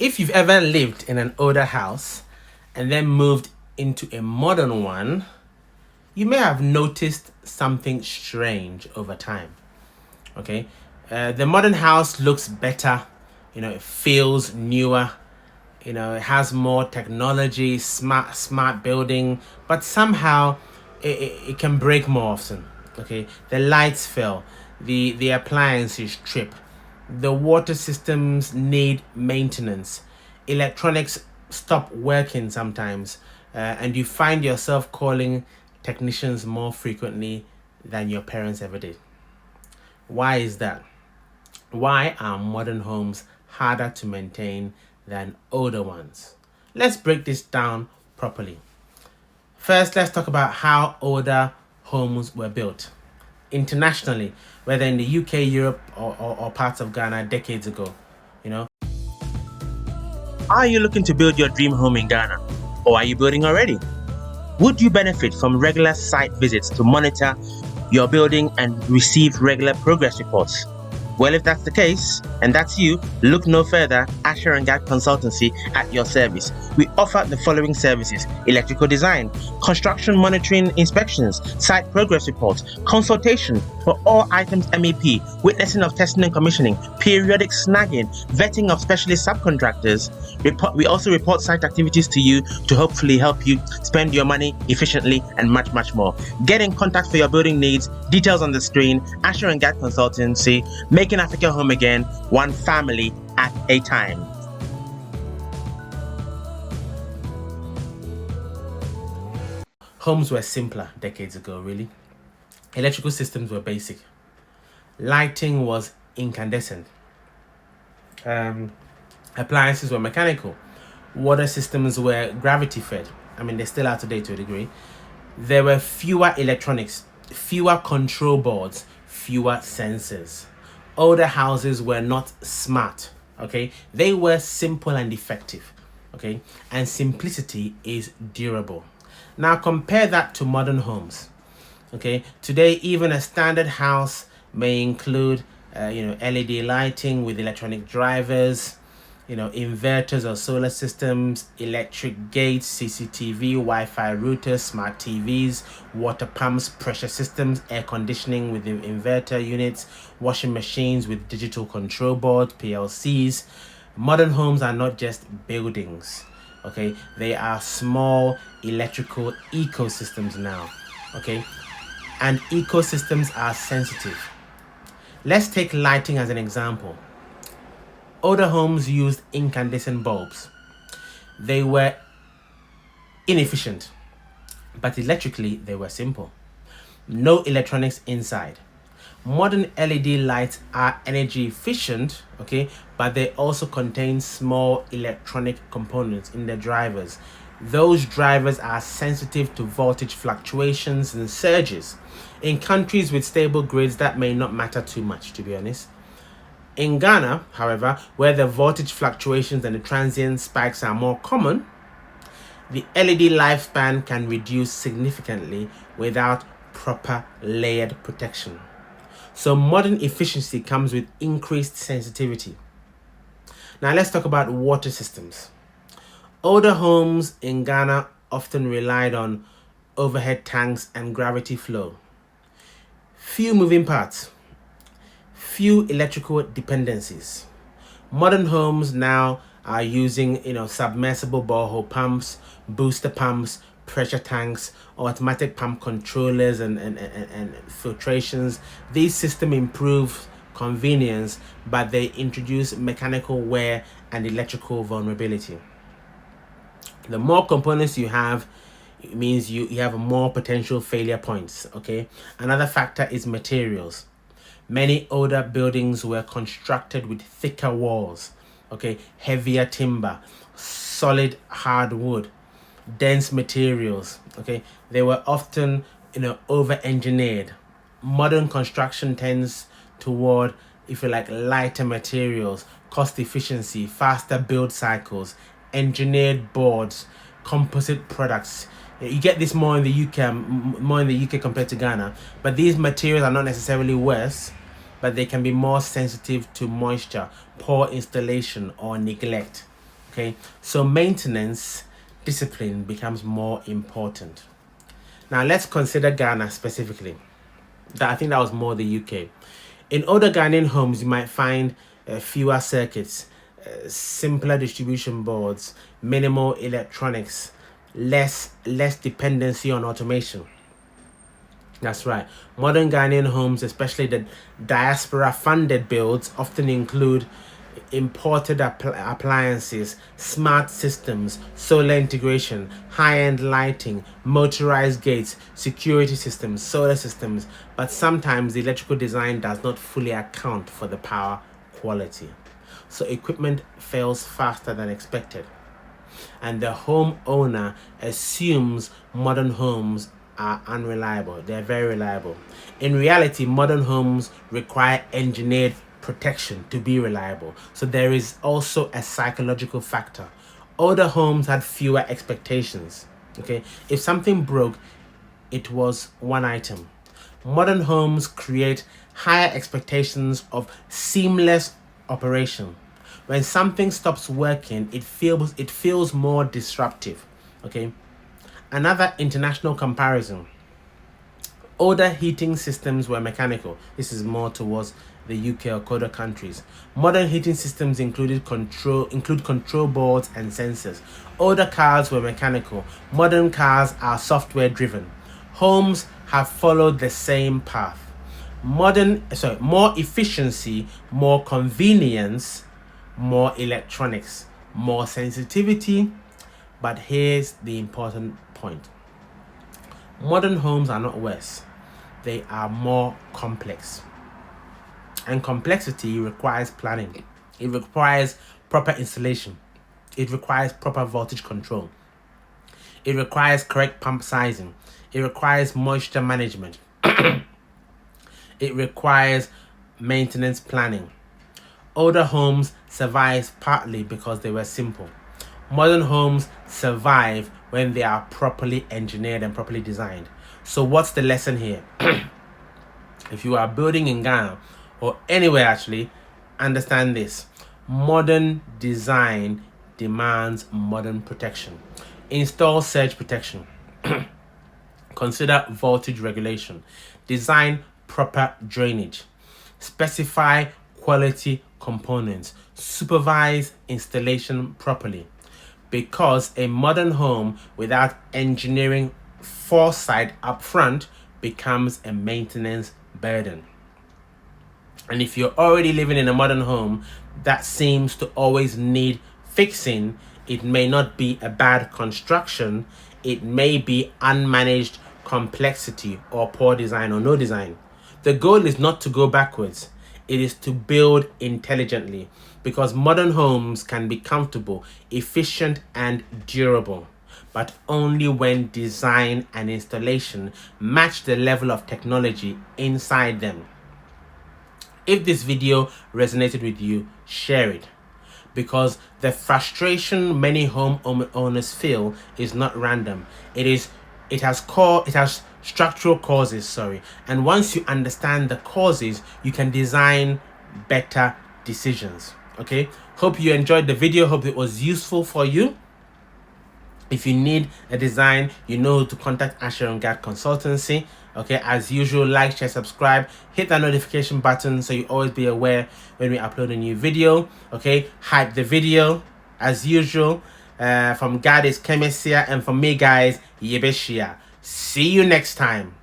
If you've ever lived in an older house and then moved into a modern one, you may have noticed something strange over time. Okay, the modern house looks better, it feels newer, it has more technology, smart building, but somehow it can break more often. Okay, the lights fail, the appliances trip, the water systems need maintenance, electronics stop working sometimes, and you find yourself calling technicians more frequently than your parents ever did. Why is that? Why are modern homes harder to maintain than older ones? Let's break this down properly. First, let's talk about how older homes were built. Internationally, whether in the UK, Europe, or parts of Ghana decades ago, you know. Are you looking to build your dream home in Ghana? Or are you building already? Would you benefit from regular site visits to monitor your building and receive regular progress reports? Well, if that's the case, and that's you, look no further. Asher and Gad Consultancy at your service. We offer the following services: electrical design, construction monitoring inspections, site progress reports, consultation for all items MEP, witnessing of testing and commissioning, periodic snagging, vetting of specialist subcontractors. We also report site activities to you to hopefully help you spend your money efficiently and much, much more. Get in contact for your building needs. Details on the screen. Asher and Gad Consultancy, making Africa home again, one family at a time. Homes were simpler decades ago, really. Electrical systems were basic. Lighting was incandescent. Appliances were mechanical. Water systems were gravity fed. I mean, they still are today to a degree. There were fewer electronics, fewer control boards, fewer sensors. Older houses were not smart, okay? They were simple and effective, okay? And simplicity is durable. Now compare that to modern homes, okay? Today, even a standard house may include, LED lighting with electronic drivers, inverters or solar systems, electric gates, CCTV, Wi-Fi routers, smart TVs, water pumps, pressure systems, air conditioning with inverter units, washing machines with digital control boards, PLCs. Modern homes are not just buildings, okay? They are small electrical ecosystems now, okay? And ecosystems are sensitive. Let's take lighting as an example. Older homes used incandescent bulbs. They were inefficient, but electrically they were simple. No electronics inside. Modern LED lights are energy efficient, okay, but they also contain small electronic components in the drivers. Those drivers are sensitive to voltage fluctuations and surges. In countries with stable grids, that may not matter too much, to be honest. In Ghana, however, where the voltage fluctuations and the transient spikes are more common, the LED lifespan can reduce significantly without proper layered protection. So modern efficiency comes with increased sensitivity. Now let's talk about water systems. Older homes in Ghana often relied on overhead tanks and gravity flow. Few moving parts. Few electrical dependencies. Modern homes now are using, submersible borehole pumps, booster pumps, pressure tanks, automatic pump controllers, and filtrations. These systems improve convenience, but they introduce mechanical wear and electrical vulnerability. The more components you have, it means you have more potential failure points, okay? Another factor is materials. Many older buildings were constructed with thicker walls, okay, heavier timber, solid hardwood, dense materials, okay. They were often, over-engineered. Modern construction tends toward, if you like, lighter materials, cost efficiency, faster build cycles, engineered boards, composite products. You get this more in the UK compared to Ghana, but these materials are not necessarily worse, but they can be more sensitive to moisture, poor installation, or neglect. Okay, so maintenance discipline becomes more important. Now let's consider Ghana specifically. I think that was more the UK. In older Ghanaian homes, you might find fewer circuits, simpler distribution boards, minimal electronics, less dependency on automation. That's right. Modern Ghanaian homes, especially the diaspora funded builds, often include imported appliances, smart systems, solar integration, high-end lighting, motorized gates, security systems, solar systems, but sometimes the electrical design does not fully account for the power quality. So equipment fails faster than expected, and the homeowner assumes modern homes are unreliable. They're very reliable. In reality, modern homes require engineered protection to be reliable. So there is also a psychological factor. Older homes had fewer expectations. Okay, if something broke, it was one item. Modern homes create higher expectations of seamless operation. When something stops working, it feels more disruptive. Okay, another international comparison. Older heating systems were mechanical. This is more towards the UK or colder countries. Modern heating systems include control boards and sensors. Older cars were mechanical. Modern cars are software driven. Homes have followed the same path. More efficiency, more convenience, more electronics, more sensitivity. But here's the important point. Modern homes are not worse. They are more complex. And complexity requires planning. It requires proper installation. It requires proper voltage control. It requires correct pump sizing. It requires moisture management. It requires maintenance planning. Older homes survive partly because they were simple. Modern homes survive when they are properly engineered and properly designed. So what's the lesson here? If you are building in Ghana or anywhere actually, understand this. Modern design demands modern protection. Install surge protection. Consider voltage regulation. Design proper drainage. Specify quality components. Supervise installation properly. Because a modern home without engineering foresight up front becomes a maintenance burden. And if you're already living in a modern home that seems to always need fixing, it may not be a bad construction, it may be unmanaged complexity or poor design or no design. The goal is not to go backwards, it is to build intelligently, because modern homes can be comfortable, efficient, and durable, but only when design and installation match the level of technology inside them. If this video resonated with you, share it, because the frustration many homeowners feel is not random. It has structural causes, and once you understand the causes, you can design better decisions. Okay, hope you enjoyed the video. Hope it was useful for you. If you need a design, you know to contact Asher and Gad Consultancy. Okay, as usual, like, share, subscribe, hit that notification button so you always be aware when we upload a new video. Okay, hype the video as usual. From Gad is Kemesia, and from me, guys, Yebeshia. See you next time.